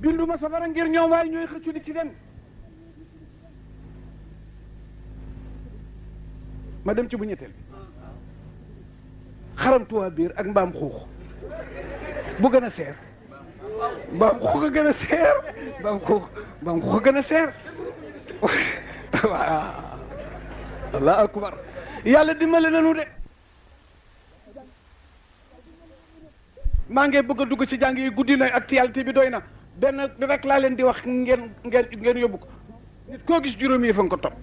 binduma safara ngir ñoom waaye ñooy xëccu di ci dem. ma dem ci bu ñetteel bi xaramtuwaa biir ak mbaam xuux bu gën a seer mbaam xuux a gën a seer mbaam xuux a gën a seer waaw allah akbar yàlla dimbale nanu de maa ngi bëgg a dugg ci jàng yi guddi na actualité bi doy na benn rek laa leen di wax ngeen yóbbu ko nit koo gis juróomi yi fa nga ko topp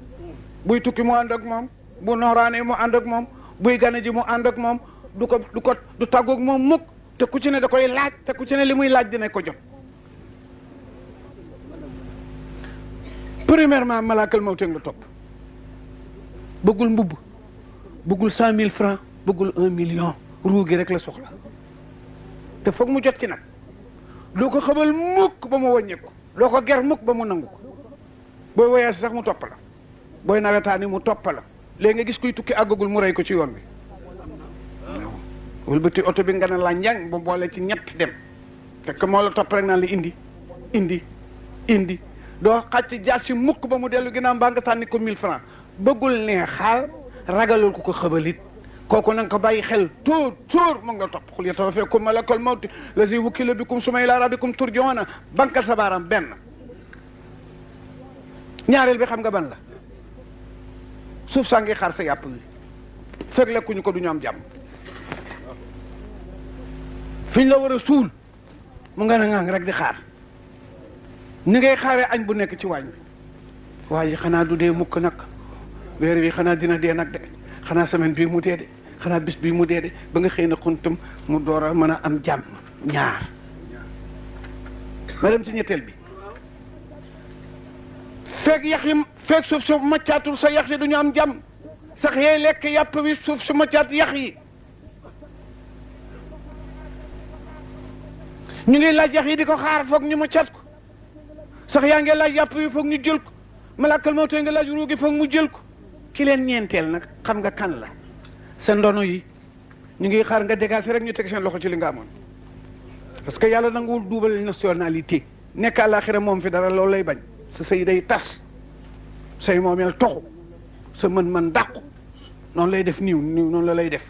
buy tukki mu ànd ak moom bu nooraane mu ànd ak moom buy gane ji mu ànd ak moom du tàggoog moom mukk te ku ci ne da koy laaj te ku ci ne li muy laaj dina ko jot premièrement malaakal mawte nga topp bëggul mbubb bëggul 100 000 francs bëggul 1 million ruu gi rek la soxla te foog mu jot ci nag doo ko xamal mukk ba mu wàññeeku doo ko ger mukk ba mu nangu ko booy woyaas sax mu topp la booy nawetaani mu topp la léegi nga gis kuy tukki àggagul mu rey ko ci yoon bi wëlbati oto bi nga ne la njàng ba boole ci ñett dem fekk moo la topp rek naan la indi doo xàcc jaas si mukk ba mu dellu ginnaaw mbaa nga tànni ko 1000 francs bëggul neexaal ragalul ku ko xabalit kooku na nga ko bàyyi xel tóor mu nga topp xul yatawaffakum malakul mawti lazi wukkila bikum summa ila rabbikum turjauna bankal sa baaraam benn ñaareel bi xam nga ban la suuf saa ngi xaar sa yàpp wi fekk lekkuñu ko du ñu am jàmm fiñ la war a suul mu nga ngang rek di xaar ni ngay xaaree añ bu nekk ci waañ bi waaye xanaa du dee mukk nag weer wi xanaa dina dee nag de xanaa semaine bii mu dee de xanaa bis bii mu dee de ba nga xëy na xuntum mu door a mën a am jàmm ñaar ma dem ci ñetteel bi feeg yax yi feeg suuf su maccaatul sa yax yi du ñu am jàmm sax yey lekk yàpp wi suuf su maccaat yax yi ñu ngi laaj yax yi di ko xaar foog ñu maccaat ko sax yaa ngi laaj yàpp wi foog ñu jël ko malaakal mawte nga laaj ruugi foog mu jël ko ki leen ñeenteel nag xam nga kan la sa ndono yi ñu ngi xaar nga dégager rek ñu teg seen loxo ci li nga amoon parce que yàlla nanguwul duubal nationalité nekk àllaaxira moom fi dara loolu lay bañ sa sëy day tas say moomeel toxu sa mën-mën dàqu noonu lay def niiw noonu la lay def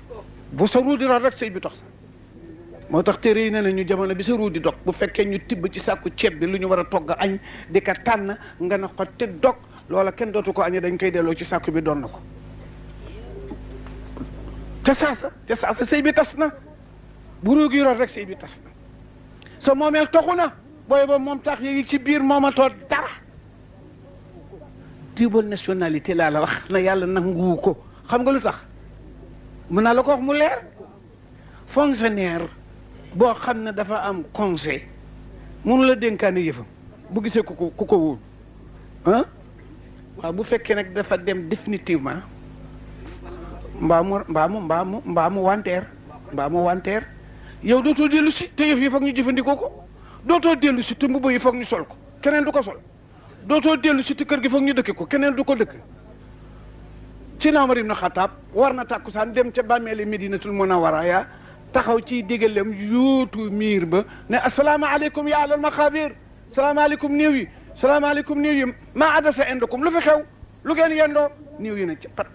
bu sa ruu di rot rek sëy bi tax sa moo tax téere yi ne na ñu jamono bi sa ruu di dog bu fekkee ñu tibb ci sàkku ceeb bi lu ñu war a togg añ di ka tànn nga na ko te dog loola kenn dootu ko añee dañ koy delloo ci sàkku bi doon na ko ca saasa sëy bi tas na bu ruu gi rot rek sëy bi tas na sa moomeel toxu na booy ba moom tax yi ci biir moomatoo dara double nationalité laa la wax na yàlla nanguwu ko xam nga lu tax mën naa la ko wax mu leer fonctionnaire boo xam ne dafa am conseil mënu la dénkaane yëfam bu gisee ku ko wóolu ah waaw bu fekkee nag dafa dem définitivement mbaa mu wanteer yow dootoo dellu si te yëf yi foog ñu jëfandikoo ko dootoo dellu si te mbubb yi foog ñu sol ko keneen du ko sol dootoo dellu si te kër gi foog ñu dëkke ko keneen du ko dëkk ci Umar ibn Xattaab war na tàkkusaan dem ca bàmmeeli Medinatul Munawwara ya taxaw ci digalem yóotu miir ba ne asalaamaaleykum ya alal maqaabir salaamaaleykum néew yi salaamaaleykum néew yi maa adasa indakum lu fi xew lu ngeen yendoo néew yi ne ca pat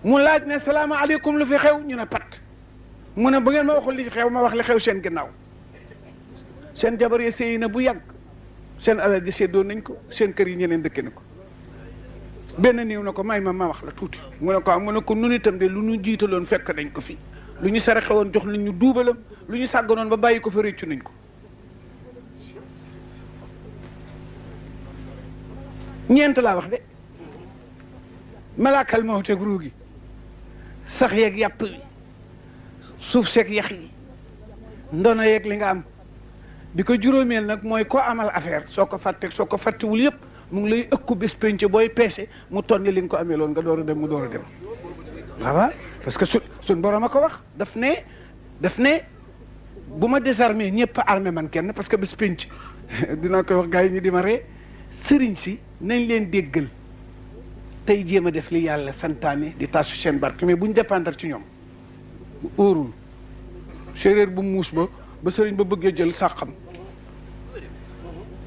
mu laaj ne salaamaaleykum lu fi xew ñu ne pat mu ne bu ngeen ma waxul li xew ma wax li xew seen ginnaaw seen jabar yi sëy na bu yàgg seen alal ji séddoo nañ ko seen kër yi ñeneen dëkke na ko benn néew na ko may ma wax la tuuti mu ne ko nun itam de lu ñu jiitaloon fekk nañ ko fi lu ñu saraxe woon jox nañ ñu duubalam lu ñu sàgganoon ba bàyyi ko fa réccu nañ ko ñeent laa wax de malaakal mawteeg ruu gi sax yeeg yàpp wi suuf seeg yax yi ndono yeeg li nga am bi ko juróomeel nag mooy ko amal affaire soo ko fàttewul yëpp mu ngi lay ëkku bés penc booy peese mu tonni li nga ko amee loon nga door a dem mu door a dem waaw parce que suñ borom a ko wax daf ne bu ma désarmé ñëpp armé man kenn parce que bés penc dinaa koy wax gars yi ñu di ma ree sëriñ si nañ leen déggal tey jéem a def li yàlla santaane di tasu seen barke mais buñ dépendre ci ñoom óorul séeréer bu muus ba sëriñ ba bëggee jël sàqam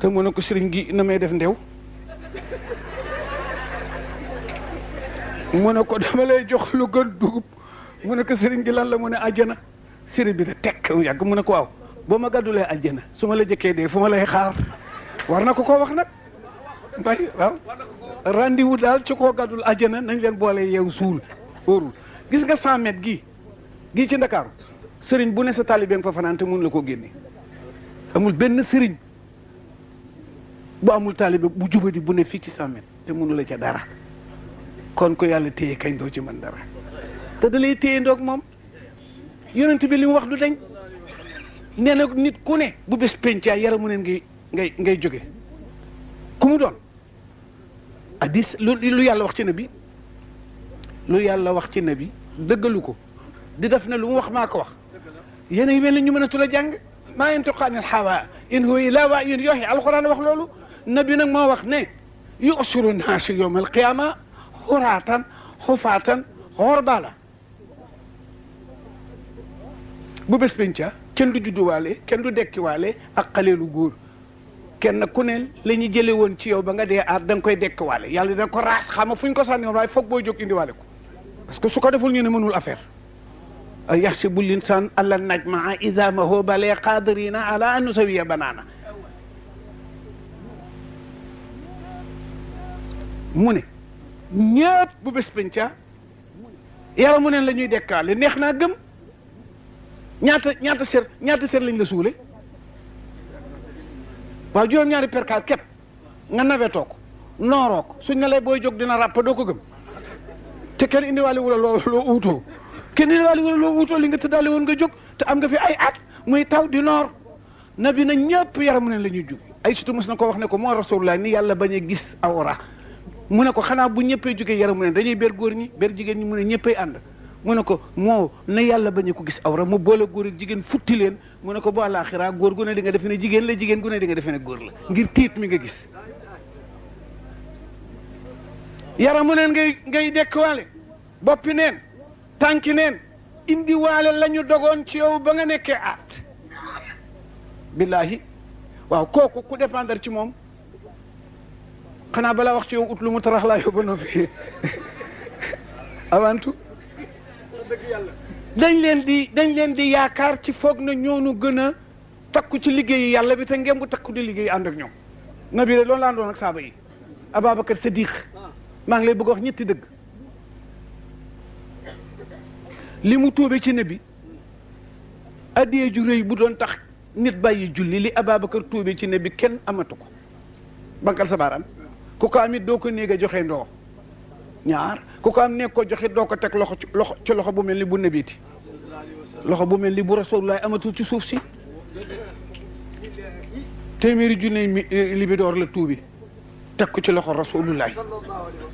te mu ne ko sëriñ gi na may def ndew mu ne ko dama lay jox lu gën dugub mu ne ko sëriñ gi lan la mu ne àjjana sëriñ bi ne tekk yàgg mu ne ko waaw boo ma gàddulee àjjana su ma la jëkkee dee fu ma lay xaar war na ko wax nag mbay waaw rendez-vous daal ci koo gàddul àjjana nañ leen boole yeew suul óorul gis nga 100 mètres gii ci Ndakaaru sëriñ bu ne sa taalibe nga fa fanaan te mun la koo génne amul benn sëriñ bu amul taalibe bu jubadi bu ne fii ci 100 mètres te mënu la ca dara kon ko yàlla téye kañ doo ci mën dara te da lay téye ndoog moom yonent bi li mu wax du dañ nee na nit ku ne bu bés penca yaramu neen ngay jóge ku mu doon addis lu yàlla wax ci nabi lu yàlla wax ci nabi dëggalu ko di def ne lu mu wax maa ko wax yéen a ngi mel ni ñu mën a tula jàng maa yantiqu anil hawaa in huwa illaa wahyun yuuhaa alxuraan wax loolu nabi nag moo wax ne yu'sharu naasu yawmal qiyaama xuraatan xufaatan xorbaala bu bés penca kenn du judduwaale kenn du dekkiwaale ak xaleelu góor kenn ku ne la ñu jële woon ci yow ba nga dee aar da nga koy dekkiwaale yàlla dina ko raas xam nga fu ñu ko sànni woon waaye foog booy jóg indiwaale ko parce que su ko deful ñu ne mënul affaire yaxsibu l-insaan allan najma'a izaamahu balaa qaadiriina ala an nusawwiya banaana mu ne ñëpp bu bés penca yàlla mu neen la ñuy dekkaale neex naa gëm ñaata ser lañ la suule waaw juróom-ñaari perkaal képp nga nawetoo ko nooroo ko suñ ne lay booy jóg dina ràpp doo ko gëm te kenn indiwaale wula loo uutoo kenn indiwaale wula loo uutoo li nga tëddaale woon nga jóg te am nga fi ay at muy taw di noor nabi na ñëpp yaramu neen la ñuy jóg ay surtout mos na ko wax ne ko moo rasulullah ni yàlla bañ a gis awra mu ne ko xanaa bu ñëppee jógee yaramu neen dañuy ber góor ñi ber jigéen ñi mu ne ñëppay ànd mu ne ko moo na yàlla bañ a ko gis awra mu boole góor ak jigéen futti leen mu ne ko bu àllaaxira góor gu ne di nga defe ne jigéen la jigéen gu ne di nga defe ne góor la ngir tiit mi nga gis yaramu neen ngay dekkwaale boppi neen tànki neen indi waale la ñu dogoon ci yow ba nga nekkee aat billaahi waaw kooku ku dépendre ci moom xanaa balaa wax ci yow ut lu mu tarax laa yóbba noo fi avant tout dañ leen di yaakaar ci foog na ñoonu gën a takku ci liggéeyu yàlla bi te ngeen bu takku di liggéey ànd ak ñoom nabi de loolu laa doon ak saaba yi Ababacar Sadiq maa ngi lay bëgg wax ñetti dëgg li mu tuube ci nabi addiyee ju rëy bu doon tax nit bàyyi julli li Ababacar tuube ci nabi kenn amatu ko bankal sa baaraam ku ko amit doo ko néeg a joxe ndoo ñaar ku ko am nekk ko joxe doo ko teg loxo ci loxo bu mel ni bu nabiiti loxo bu mel ni bu rasulullah amatul ci suuf si téeméeri junne libidoor la tuubi teg ko ci loxo rasulullah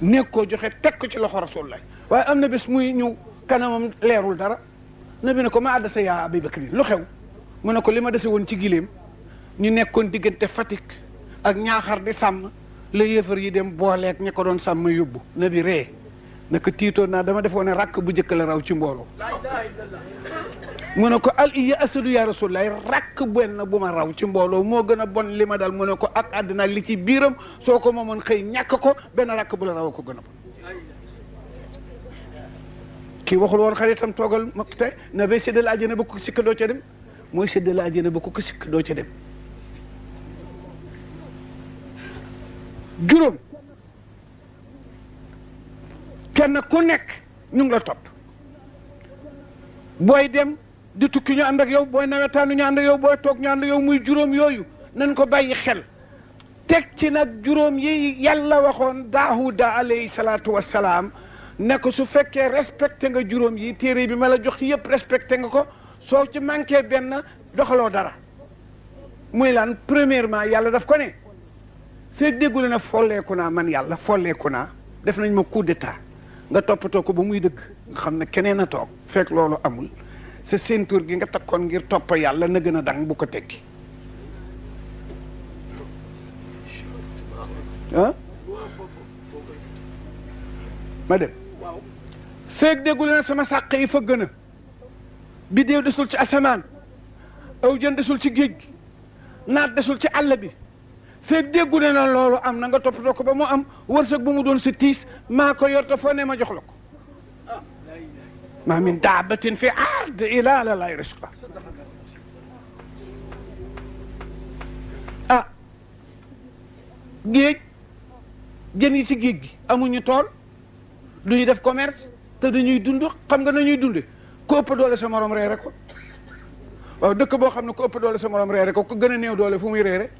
nekk koo joxe teg ko ci loxo rasulullah waaye am na bés muy ñëw kanamam leerul dara nabi ne ko ma àddasa yaa Abi Bakri lu xew mu ne ko li ma dese woon ci gileem ñu nekkoon diggante Fatick ak Ñaaxar di sàmm la yéefar yi dem booleeg ña ko doon sàmm yóbbu nabi ree naka tiitoon naa dama defoon ne rakk bu njëkk la raw ci mbooloo mu ne ko al iya asadu ya rasulullah rakk benn bu ma raw ci mbooloo moo gën a bon li ma dal mu ne ko ak àddina li ci biiram soo ko moomoon xëy ñàkk ko benn rakk bu la raw ko gën a bon kii waxul woon xaritam toogal ma te na bay séddale àjjana ba ko sikk doo ca dem mooy séddale àjjana ba ko sikk doo ca dem juróom kenn ku nekk ñu ngi la topp booy dem di tukki ñu ànd ak yow booy nawetaanu ñu ànd ak yow booy toog ñu ànd ak yow muy juróom yooyu nañ ko bàyyi xel teg ci nag juróom yi yàlla waxoon Daawuda alayhi salaatu wassalaam ne ko su fekkee respecté nga juróom yi téere bi ma la jox yëpp respecté nga ko soo ci manqué benn doxaloo dara muy lan premièrement yàlla daf ko ne fekk déggule na folleeku naa man yàlla folleeku naa def nañ ma coup d'état nga toppatoo ko ba muy dëgg nga xam ne keneen a toog fekk loolu amul sa ceinture gi nga takkoon ngir topp yàlla na gën a dang bu ko tekki ah ma dem fekk déggule na sama sàq yi fa gën a bidéew desul ci asamaan aw jën desul ci géej gi naat desul ci àll bi fekk déggu ne na loolu am na nga toppatoo ko ba mu am wërsëg bu mu doon si tiis maa ko yor te foo ne ma jox la ko ma min daabatin fi ard ila la lay risqa ah géej jën yi ci géej gi amuñu tool du ñu def commerce te dañuy dund xam nga nañuy dunde ku ëpp doole sa morom reere ko waaw dëkk boo xam ne ku ëpp doole sa morom reere ko ku gën a néew doole fu muy reere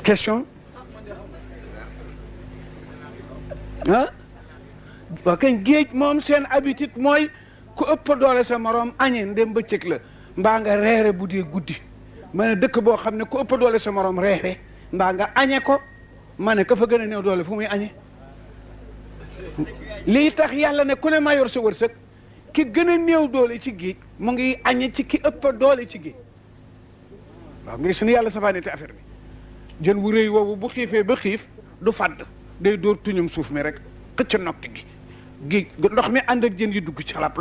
question ah waaw kañ géej moom seen habitude mooy ku ëpp doole sa morom añee ndem bëccëg la mbaa nga reere bu dee guddi ma ne dëkk boo xam ne ku ëpp doole sa morom reere mbaa nga añe ko ma ne ka fa gën a néew doole fu muy añe lii tax yàlla ne ku ne maa yor sa wërsëg ki gën a néew doole ci géej mu ngi añe ci ki ëpp doole ci géej waaw ngir suñu yàlla safaanite affaire bi jën wu rëy woowu bu xiifee ba xiif du fàdd day dóor tuñum suuf mi rek xëcc nokki gi géej ndox mi ànd ak jën yi dugg ci lap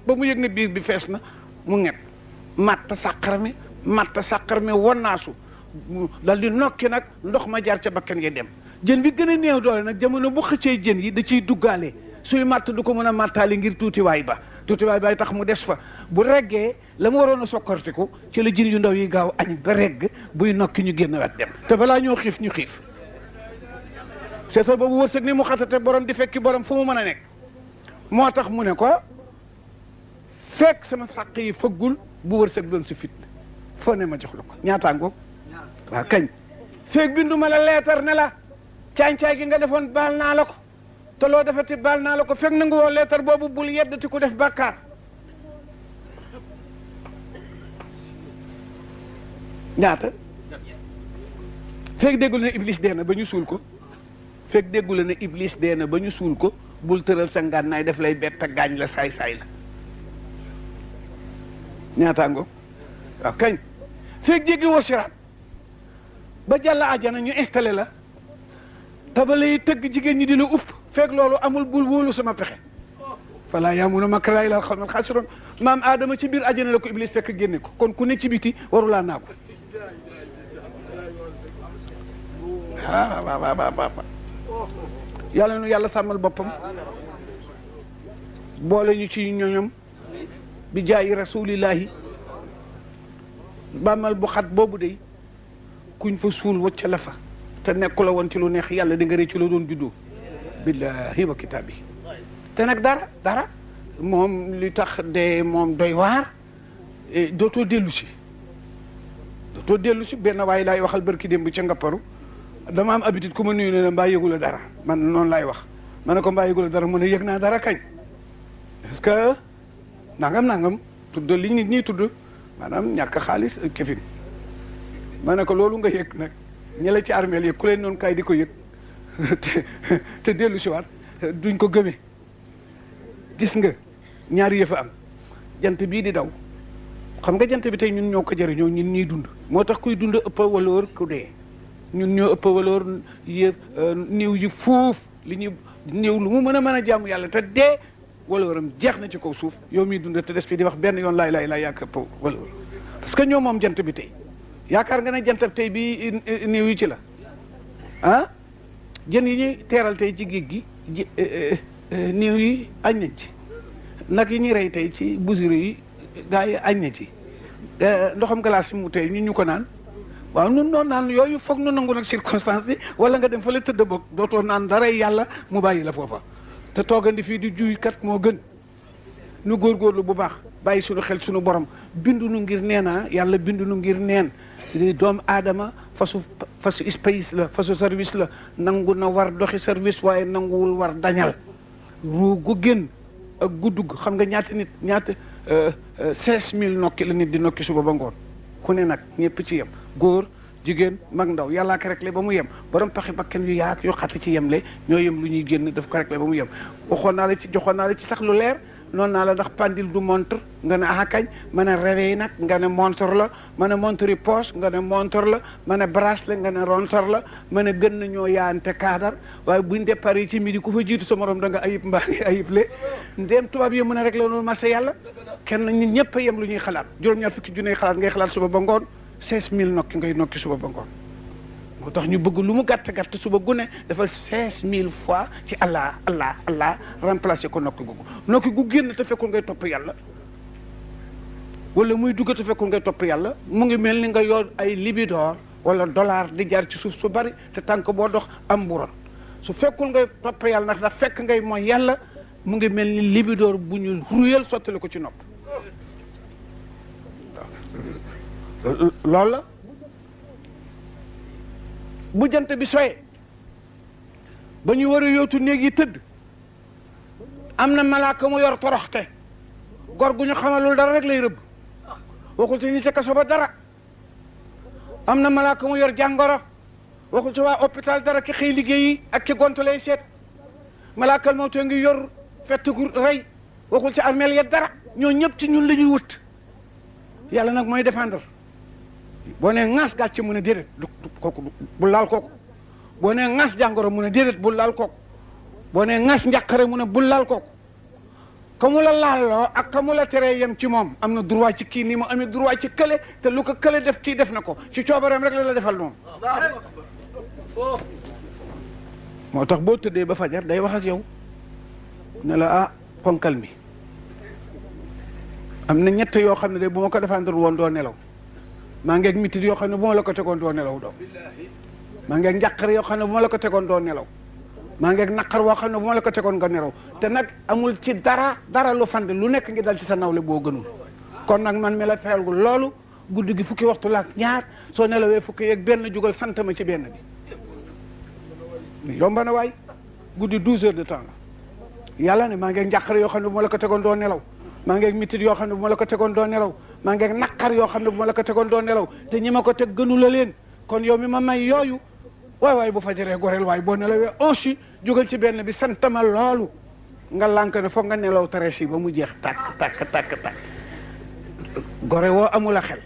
ba mu yëg ne biir bi fees na mu ñett matt sàqar mi wonnaasu dal di nokki nag ndox ma jaar ca bakkan yi dem jën bi gën a néew doole nag jamono bu xëccee jën yi da ciy duggaale suy matt du ko mën a mattaali ngir tuutiwaay bay tax mu des fa bu reggee la mu waroon a sokkortiku ci la jën yu ndaw yi gaaw añ ba regg buy nokki ñu génn wet dem te balaa ñoo xiif ñu xiif seetal boobu wërsëg ni mu xatate borom di fekki borom fu mu mën a nekk moo tax mu ne ko fekk sama sàq yi fëggul bu wërsëg doon si fit foo ne ma jox la ko ñaataangoog waaw kañ fekk binduma la leetar ne la caay-caay gi nga defoon baal naa la ko te loo defati baal naa la ko fekk nangu woo leetar boobu bul yeddati ku def bàkkaar ñaata fekk déggul ne iblis dee na ba ñu suul ko fekk déggul ne iblis dee na ba ñu suul ko bul tëral sa ngànnaay def lay bett ak gaañ la saay-saay la ñaataango waaw kañ fekk jéggi woo siraat ba jàll àjjana ñu installé la tabale yi tëgg jigéen ñi di la upp fekk loolu amul bul wóolu sama pexe falaa yaamuna makra llaahi illal qawmul xaasiruun maam Adama ci biir àjjana la ko iblis fekk génne ko kon ku ne ci biti warulaa naa ko waaw yàlla nu yàlla sàmmal boppam boole ñu ci ñoñom bi jaayi rasulillahi bàmmal bu xat boobu de kuñ fa suul wacca la fa te nekku la woon ci lu neex yàlla di nga rëcc ci la doon juddoo billahi wa kitaabi te nag dara moom li tax de moom doy waar dootoo dellu si benn waaye laay waxal barki démb ca ngapparu dama am habitude ku ma nuyu ne mbaa yëgu la dara man noonu laay wax ma ne ko mbaa yëgu la dara mu ne yëg naa dara kañ parce que nangam tudd li nit ñi tudd maanaam ñàkk xaalis ak kefin ma ne ko loolu nga yëg nag ñi la ci armeel yëg ku leen noonu kaay di ko yëg te dellu si waat duñ ko gëmee gis nga ñaari yëfa am jant bii di daw xam nga jant bi tey ñun ñoo ko jëriñoo ñun ñuy dund moo tax kuy dund ëpp waloor ku dee ñun ñoo ëpp waloor néew yi foofu li ñu néew lu mu mën a jaamu yàlla te dee walooram jeex na ci kaw suuf yow miy dund te des fi di wax benn yoon laay yàgg ëpp waloor parce que ñoo moom jant bi tey yaakaar nga ne jantab tey bi néew yi ci la ah jën yi ñuy teeral tey ci géej gi néew yi añ nañ ci nag yi ñuy rey tey ci busure yi gaa yi añ na ci ndoxam glace yi mu tey ñu ko naan waaw nun noonu naan yooyu foog nu nangu nag circonstance bi wala nga dem fa la tëdd boog dootoo naan dara yàlla mu bàyyi la foofa te toogandi fii di juy kat moo gën nu góorgóorlu bu baax bàyyi suñu xel suñu borom bindu nu ngir neena yàlla bindu nu ngir neen doomu aadama fasu space la fasu service la nangu na war doxi service waaye nanguwul war dañal ruu gu gën ak guddug xam nga ñaata 16000 nokki la nit di nokki suba ba ngoon ku ne nag ñëpp ci yem góor jigéen mag ndaw yàllaa ko réglé ba mu yem borom paxi bakken yu yaak yu xati ci yem le ñoo yem lu ñuy génn daf ko réglé ba mu yem joxoon naa la ci sax lu leer noonu naa la ndax pendule du montre nga ne akañ ma ne réveil nag nga ne montre la ma ne montre yi poche nga ne montre la ma ne bracelet nga ne montre la ma ne gën nañoo yaante kaadar waaye buñ départ yi ci midi ku fa jiitu sa morom da nga ayib mbaa ngi ayib le ndéem tubaab yi mën a rek la noonu marché yàlla kenn nit ñëpp a yem lu ñuy xalaat juróom-ñaar fukki junne xalaat ngay xalaat suba ba ngoon 16 000 nokki ngay nokki suba ba ngoon moo tax ñu bëgg lu mu gàtt gàtt suba gune defal 16 000 fois ci allah allah allah remplacer ko nokki googu nokki gu génn te fekkul ngay topp yàlla wala muy dugg te fekkul ngay topp yàlla mu ngi mel ni nga yor ay libidoor wala dollar di jaar ci suuf su bari te tànk boo dox am buron su fekkul ngay topp yàlla ndax fekk ngay mooy yàlla mu ngi mel ni libidoor bu ñu ruyal sottali ko ci nopp loolu la bu jant bi soyee ba ñu war a yootu néeg yi tëdd am na malaaka mu yor toroxte gor gu ñu xamalul dara rek lay rëbb waxul ci ñi ca kaso ba dara am na malaaka mu yor jàngoro waxul ci waa hôpital dara ki xëy liggéeyi ak ki gont lay seet malaakal mawte ngi yor fett gu rey waxul ci armeel ya dara ñoo ñëpp ci ñun la ñuy wut yàlla nag mooy défendre boo nee ŋaas gàcce mu ne déedéet kooku bu laal kooku boo nee ŋaas jàngoro mu ne déedéet bu laal kooku boo nee ŋaas njàqare mu ne bul laal kooku ka mu la laaloo ak ka mu la teree yem ci moom am na droit ci kii nii mu amee droit ci kële te lu ko kële def kii def na ko ci coobareem rek la defal noonu moo tax boo tëddee ba fajar day wax ak yow ne la ah ponkal mi am na ñett yoo xam ne de bu ma ko défendre woon doo nelaw maa ngeeg mitit yoo xam ne bu ma la ko tegoon doo nelaw doo maa ngeeg njàqare yoo xam ne bu ma la ko tegoon doo nelaw maa ngeeg naqar woo xam ne bu ma la ko tegoon nga nelaw te nag amul ci dara lu fande lu nekk ngi dal ci sa nawle boo gënul kon nag man mi la fexeel loolu guddi gi fukki waxtu la ak ñaar soo nelawee fukki yeeg benn jugal sant ma ci benn bi yomba na waay guddi 12 heures de temps la yàlla ne maa ngeeg njàqare yoo xam ne bu ma la ko tegoon doo nelaw maa ngeeg mitit yoo xam ne bu ma la ko tegoon doo nelaw maa ngeeg naqar yoo xam ne bu ma la ko tegoon doo nelaw te ñi ma ko teg gënu la leen kon yow mi ma may yooyu waay bu fajaree goreel waay boo nelawee onsi jógal ci benn bi santama loolu nga lànk ne foog nga nelaw tarees yi ba mu jeex tàkk gore woo amula xel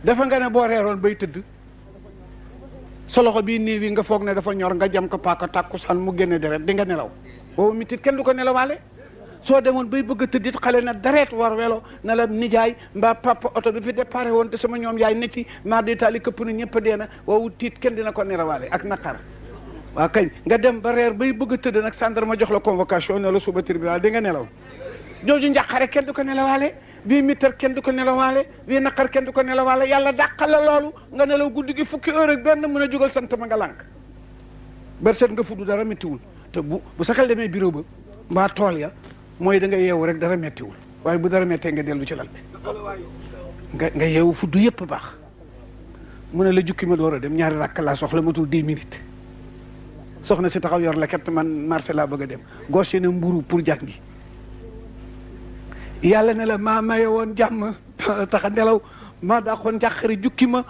dafa nga ne boo reeroon bay tëdd sa loxo bii nii wi nga foog ne dafa ñor nga jam ko paaka tàkkusaan mu génne deret di nga nelaw boobu mitit kenn du ko nelawaale soo demoon bay bëgg a tëddit xale na dareet war welo na la nijaay mbaa papa oto bi fi déparé woon te sama ñoom yaay netti maar di taali këpp na ñëpp dee na woowu tiit kenn dina ko nelawaale ak naqar waa kañ nga dem ba reer bay bëgg a tëdd nag gendarme jox la convocation ne la suba tribunal di nga nelaw jooju njàqare kenn du ko nelawaale bii mitar kenn du ko nelawaale bii naqar kenn du ko nelawaale yàlla dàqal la loolu nga nelaw guddi gi fukki heure ak benn mën a jógal sant ma nga lànk berset nga fuddu dara méttiwul te bu sa xel demee bureau ba mbaa tool ya mooy da nga yeewu rek dara méttiwul waaye bu dara méttee nga dellu ci lal bi nga yeewu fuddu yëpp baax mu ne la jukki ma door a dem ñaari rakk laa soxla matul 10 minutes soxna si taxaw yor la ket man marché laa bëgg a dem gauche ne mburu pour jàngi yàlla ne la maa maye woon jàmm taxa nelaw maa dàqoon njàqari jukki ma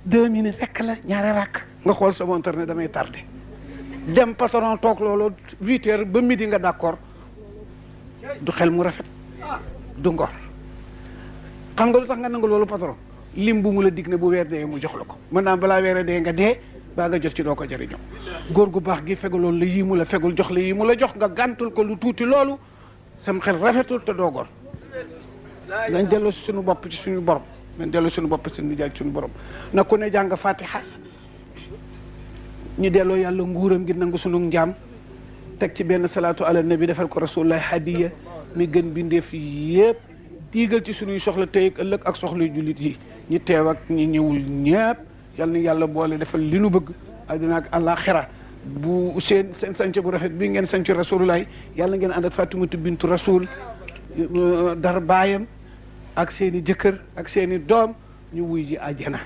2 minutes rek la ñaari rakk nga xool sa montre ne damay tardé dem patron toog loolu 8 heures ba midi nga d'accord du xel mu rafet du ngor xam nga lu tax nga nangu loolu patron lim bu mu la dig ne bu weer dee mu jox la ko mën naa balaa weer dee nga dee baa nga jot ci doo ko jëriñoo góor gu baax gi fegu loolu la yii mu la fegul jox la yii mu la jox nga gàntul ko lu tuuti loolu sam xel rafetul te doo gor nañ delloo si suñu bopp ci suñu borom nañ delloo suñu bopp ci suñu jaay ci suñu borom na ku ne jàng fatiha ñu delloo yàlla nguuram gi nangu sunu njaam teg ci benn salaatu ala nabi defal ko rasulullah hadiya mi gën bindeef yépp diigal ci suñuy soxla tey ak ëllëg ak soxla jullit yi ñi teew ak ñi ñëwul ñépp yal na yàlla boole defal li nu bëgg àddina ak àllaaxira bu seen sanc bu rafet bi ngeen sanc rasulullah yàlla ngeen ànd ak Fatimatu bintu rasul dara baayam ak seen i jëkkër ak seen i doom ñu wuy ji àjjana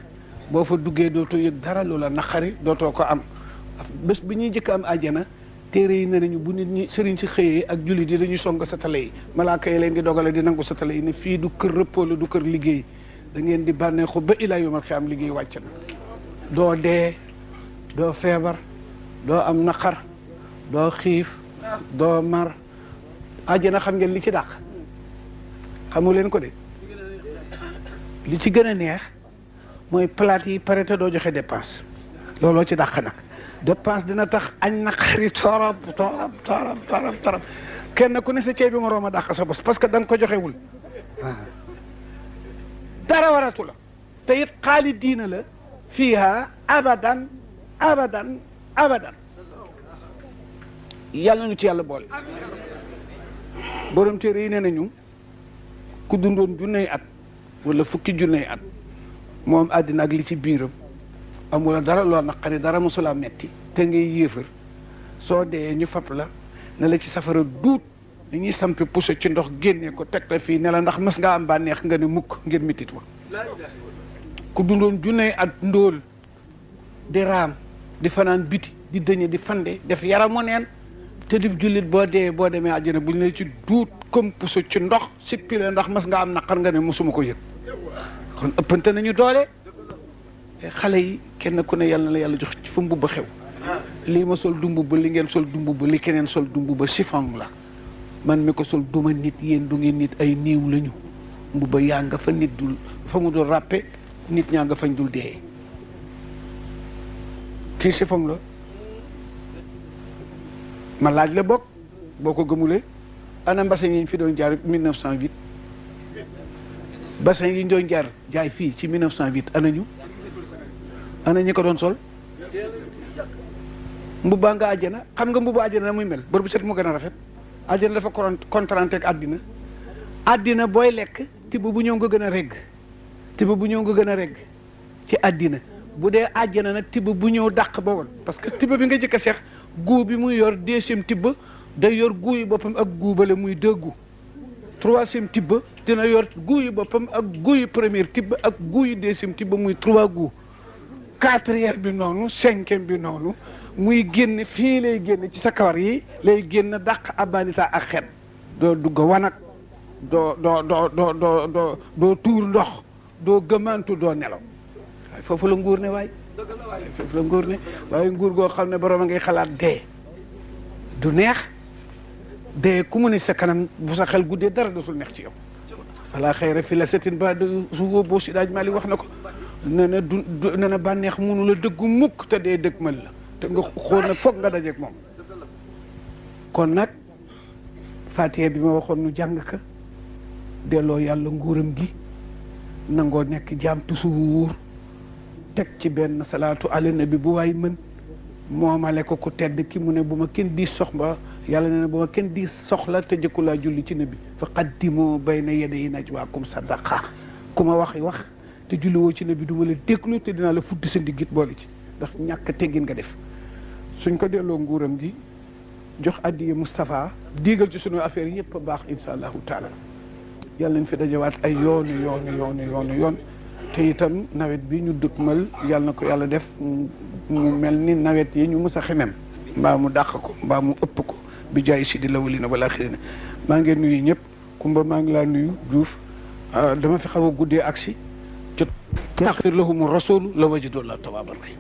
boo fa duggee dootoo yëg dara loola naqari dootoo ko am bés bi ñuy jëkk am àjjana téere yi ne nañu bu nit ñi sëriñ si xëyee ak jullit yi dañuy song satale yi malaaka yi leen di dogale di nangu satale yi ne fii du kër rëppoole du kër liggéey da ngeen di bànneexu ba ilaa yomal xiyaam liggéey wàcc na doo dee doo feebar doo am naqar doo xiif doo mar àjjana xam ngeen li ci dàq xamu leen ko de li ci gën a neex mooy plate yi pare te doo joxe dépense looloo ci dàq nag dépense dina tax añ naqari torop kenn ku ne sa ceeb bi moroom a dàq sa bos parce que da nga ko joxewul dara waratu la te it xaalidiina la fiiha abadan abadan abadan. yàlla nu ci yàlla boole. borom téere yi nee nañu ku dundoon junney at wala fukki junney at moom àddina ak li ci biiram amula dara loo naqari dara mosula metti te ngay yéefar soo dee ñu fab la ne la ci safara duut li ñuy sampi pousse ci ndox génnee ko teg la fii ne la ndax mas ngaa am bànneex nga ne mukk ngir mitit wa ku dundoon junney at ndóol di raam di fanaan biti di dëñe di fande def yaramu neen te di jullit boo dee boo demee àjjana buñ la ci duut comme pousse ci ndox sippi la ndax mas nga am naqar nga ne mosuma ko yëg kon ëppante nañu doole xale yi kenn ku ne yàlla na la yàlla jox ci fu mbubb xew lii ma sol du mbubb li ngeen sol du mbubb li keneen sol du mbubb chiffon la man mi ko sol duma nit yéen du ngeen nit ay niiw lañu mbubba yaa nga fa nit dul fa mu dul ràppe nit ñaa nga fañ dul dee kii chiffon la ma laaj la bokk boo ko gëmulee ana bassin yi ñu fi doon jaar 1908 bassin yi ñu doon jaar jaay fii ci 1908 ana ñu ana ñi ko doon sol mbubbaa nga àjjana xam nga mbubba àjjana na muy mel bër bu set mu gën a rafet àjjana dafa contranté ak àddina booy lekk tibb bu ñëw nga gën a regg tibb bu ñëw nga gën a regg ci àddina bu dee àjjana nag tibb bu ñëw dàq ba woon parce que tibb bi nga jëkk a seex guu bi muy yor deuxième tibb day yor guu yi boppam ak guu bale muy deux guu troisième tibb dina yor guu yi boppam ak guu yi première tibb ak guu yi deuxième tibb muy trois guu quatrième bi noonu cinquième bi noonu muy génn fii lay génn ci sa kawar yi lay génn dàq abanita ak xet doo dugg wanag doo tuur ndox doo gëmantu doo nelaw waaye foofu la nguur ne waay foofu la nguur ne waaye nguur goo xam ne borom a ngay xalaat dee du neex dee ku mu ne sa kanam bu sa xel guddee dara dootul neex ci yow wala xëyra fi la setin ba su boo si daaj Mali wax na ko ne na du ne na bànneex mënu la dëggu mukk te dee dëgg mën la te nga xool nag foog nga dajeeg moom kon nag Fatiha bi ma waxoon nu jàng ka delloo yàlla nguuram gi nangoo nekk jaam toujours teg ci benn salaatu ala nabi bu waay mën moomale ko ku tedd ki mu ne bu ma kenn di soxla yàlla ne bu ma kenn di soxla te jëkku laa julli ci nabi fa qaddimu bayna yaday najwaakum sadaqa ku ma wax te julli woo ci nabi du ma la déglu te dinaa la futti sa ndiggit boole ci ndax ñàkk teggin nga def suñ ko delloo nguuram gi jox addiye Moustapha diigal ci sunu affaire yëpp a baax insha allahu taala yàlla nañ fi dajawaat ay yoon te itam nawet bi ñu dëkkmal yàlla na ko yàlla def mu mel ni nawet yi ñu mës a xemem mbaa mu dàq ko mbaa mu ëpp ko bi jaay si di lawalina wala axirina maa ngi nuyu ñëpp Kumba maa ngi laa nuyu Diouf dama fi xaw a guddee aksi jot taxfir lahumu rasulu la wajidullah tawaaban rahim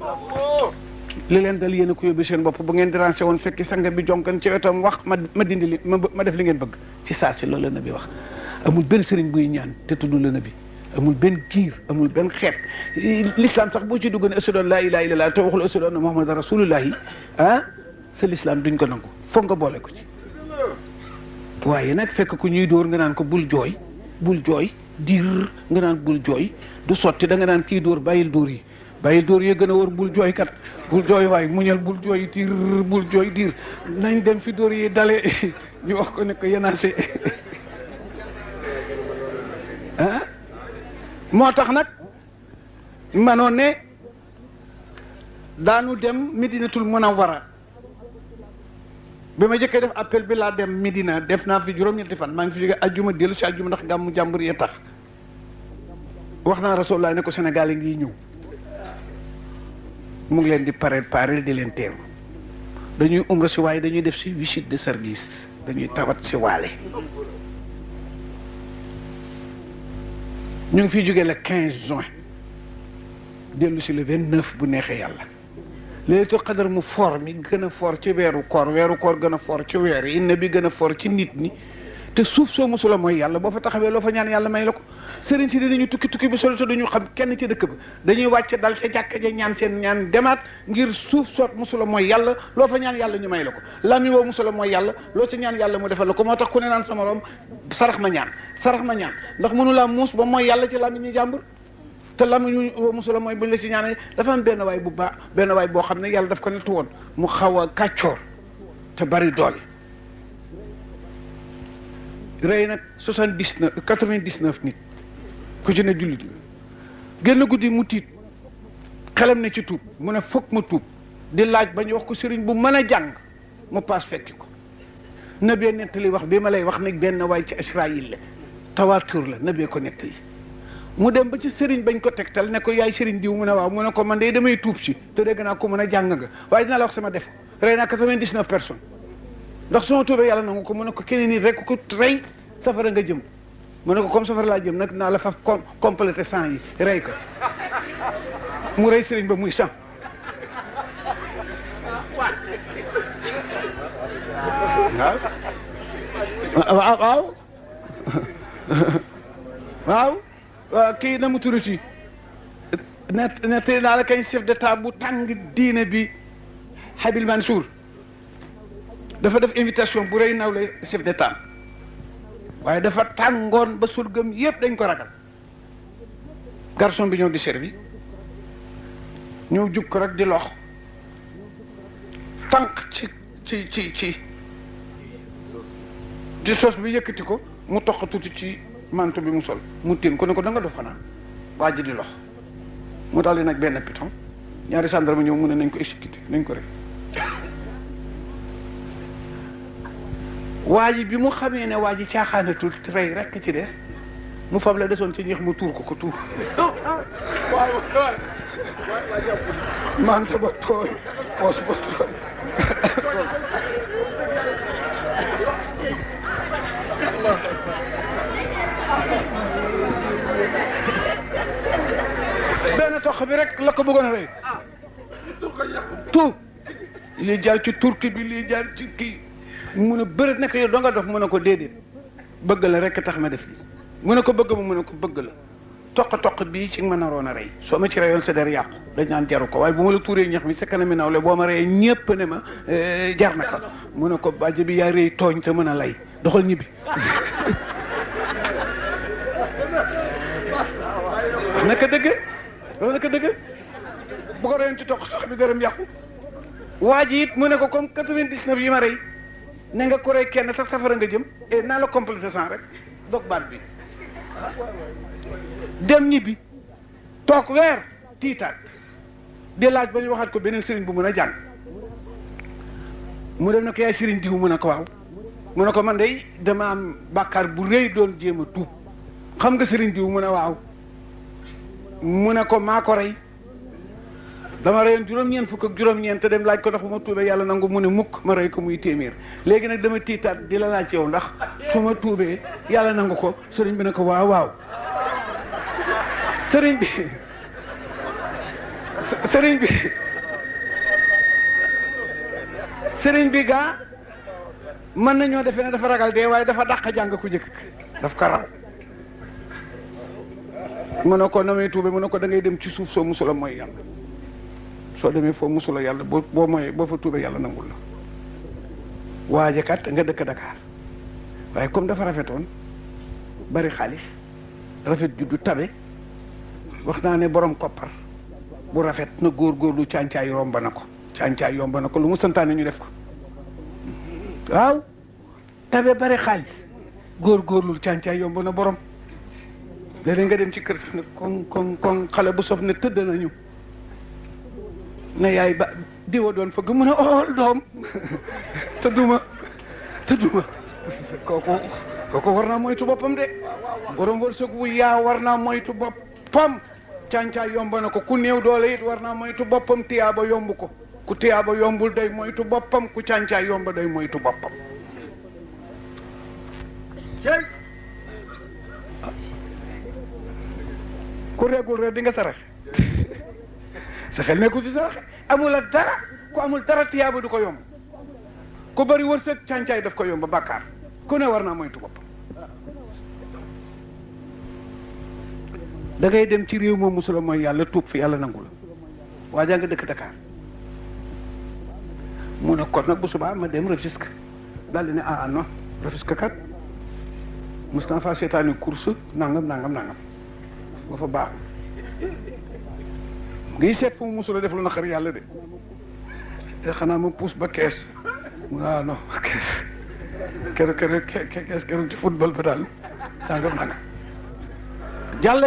li leen dal yéen a ko yóbbu seen bopp bu ngeen dérangé woon fekki sanga bi jonkan ci wetam wax ma dindi li ma def li ngeen bëgg ci saa si loolu la nabi wax amul benn sëriñ buy ñaan te tudd la nabi amul benn giir amul benn xeet l'islam sax boo ci dugg ne ashhadu an laa ilaaha illallaah te waxul ashhadu anna muhammadan rasulullahi sa l'islam duñ ko nangu foog nga boole ko ci waaye nag fekk ku ñuy dóor nga naan ko bul jooy diir nga naan bul jooy du sotti da nga naan kii dóor bàyyil dóor yi gën a wër bul jooy kat bul jooy waaye muñal bul jooy diir bul jooy diir nañ dem fi dóor yi dale ñu wax ko ne ko yenaase moo tax nag manoon ne daanu dem Medinatul Munawwara bi ma jëkkee def appel bi laa dem Medina def naa fi juróom-ñetti fan maa ngi fi jóge ajjuma dellu si ajjuma ndax gàmmu jàmbur yee tax wax naa Rasulullah ne ko Sénégal yi ngi ñëw mu ngi leen di préparer di leen teeru dañuy umra si waaye dañuy def si visite de service dañuy tawat si waale ñu ngi fiy jógee le 15 juin dellu si le 29 bu neexee yàlla laylatul qadar mu foor mi gën a foor ci weeru koor gën a foor ci weer yi inna bi gën a foor ci nit ñi te suuf soo mosula mooy yàlla boo fa taxawee loo fa ñaan yàlla may la ko sëriñ si dinañu tukki bu solo te duñu xam kenn ci dëkk ba dañuy wàcc dal ca jàkka ja ñaan seen ñaan demaat ngir suuf soot mosula mooy yàlla loo fa ñaan yàlla ñu may la ko lami woo mosula mooy yàlla loo ca ñaan yàlla mu defal la ko moo tax ku ne naan sama morom sarax ma ñaan ndax mënu laa muus ba mooy yàlla ci lami ñuy jàmbur te lamiñu musula mooy buñ la ci ñaanee dafa am benn waay bu baax benn waay boo xam ne yàlla daf ko nettu woon mu xaw a kàccoor te bari doole rey nag 99 nit ku ci ne jullit la génn guddi mu tiit xelam ne ci tuub mu ne foog ma tuub di laaj ba ñu wax ko sëriñ bu mën a jàng mu paas fekki ko nabee nettali wax bi ma lay wax nag benn waay ci Israël la tawaatur la nabee ko nettali mu dem ba ci sëriñ bañ ko tegtal ne ko yaay sëriñ diw mu ne waaw mu ne ko man de damay tuub si te dégg naa ko mën a jàng nga waaye dinaa la wax sama def rey naa 99 personnes ndax suma tuubee yàlla nangu ko mu ne ko keneen nit rek ko rey safara nga jëm mu ne ko comme safara laa jëm nag naa la fa complété 100 yi rey ko mu rey sëriñ ba muy 100 waaw waaw kii na mu turuti net naa la kañ chef d'état bu tàng diine bi Habil Mansour dafa def invitation bu rëy naw la chef d'état waaye dafa tàngoon ba surgam yëpp dañ ko ragal garçon bi ñëw di servi ñëw jub ko rek di lox tànk ci sos bi yëkkati ko mu toq tuuti ci manto bi mu sol mu tiin ko ne ko da nga dof xanaa waa ji di lox mu daldi nag benn piton ñaari gendarme ñëw mu ne nañ ko exécuté nañ ko rek waa ji bi mu xamee ne waa ji caaxaanatul rey rekk ci des mu fab la desoon ci ñeex mu tuur ko tuur manto ba tooy poos ba tooy benn tox bi rek la ko bëggoon a rey tuub lii jaar ci turki bi lii jaar ci kii mu ne bëri nekk yow doo nga dof mu ne ko déedéet bëgg la rek tax ma def lii mu ne ko bëgg ma mu ne ko bëgg la toq bii ci ma naroon a rey soo ma ci reyoon sa der yàqu dañ naan jaru ko waaye bu ma la tuuree ñax mi sa kanam mi nawle boo ma reyee ñépp ne ma jar na ka mu ne ko bàjj bi yaa rëy tooñ te mën a lay doxal ñibbi naka dëgg loolu naka dëgg bu ko reyoon ci toq bi dërëm yàqu waa ji it mu ne ko comme 99 yi ma rey ne nga ko rey kenn sax safara nga jëm et naa la complété sans rek dog baat bi dem ñibbi toog weer tiitaat di laaj ba ñu waxaat ko beneen sëriñ bu mën a jàng mu dem ne ko yaay sëriñ diw mu ne ko waaw mu ne ko man de dama am bàkkaar bu rëy doon jéem a tuub xam nga sëriñ diw mu ne waaw mu ne ko maa ko rey dama reyoon juróom-ñeent fukk ak juróom-ñeent te dem laaj ko ndax bu ma tuubee yàlla nangu mu ne mukk ma rey ko muy téeméer léegi nag dama tiitaat di la laaj yow ndax su ma tuubee yàlla nangu ko sëriñ bi ne ko waaw waaw sëriñ bi gaa mën nañoo defee ne dafa ragal dee waaye dafa dàq jàng ku jëkk daf ko raw mu ne ko na may tuube mu ne ko da ngay dem ci suuf soo musula mooy yàlla soo demee foo musula yàlla boo mooy boo fa tuube yàlla nangul la waaje kat nga dëkk Dakar waaye comme dafa rafetoon bari xaalis rafet juddu tabe wax naa ne borom koppar bu rafet na góorgóorlu càncaay yomba na ko càncaay yomba na ko lu mu santaane ñu def ko waaw tabe bari xaalis góorgóorlu càncaay yomba na borom léeg-léeg nga dem ci kër sax ne kon xale bu sof ne tëdd nañu ne yaay ba diwa doon fëgg mu ne ool doom tëdduma kooku war naa moytu boppam de borom wërsëg wu yaa war naa moytu boppam càncaay yomb na ko ku néew doole it war naa moytu boppam tiyaaba yomb ko ku tiyaaba yombul day moytu boppam ku càncaay yomb day moytu boppam ku reegul rek di nga sarax sa xel nekkul ci sarax amul ak dara ku amul dara tiyaaba du ko yomb ku bari wërsëg càncaay daf ko yomb bàkkaar ku ne war naa moytu boppam da ngay dem ci réew moom musula mooy yàlla tuub fi yàlla nangu la waa jaa nga dëkk Dakar mu ne kon nag bu subaa ma dem Rufisque daal di ne non Rufisque kat mos naa faa seetaani course nangam ba fa baax ngi seet fu mu musula def lu naqar yàlla de te xanaa ma puus ba kees mu ne non kees keroog ci football ba daal nangam nangam jàll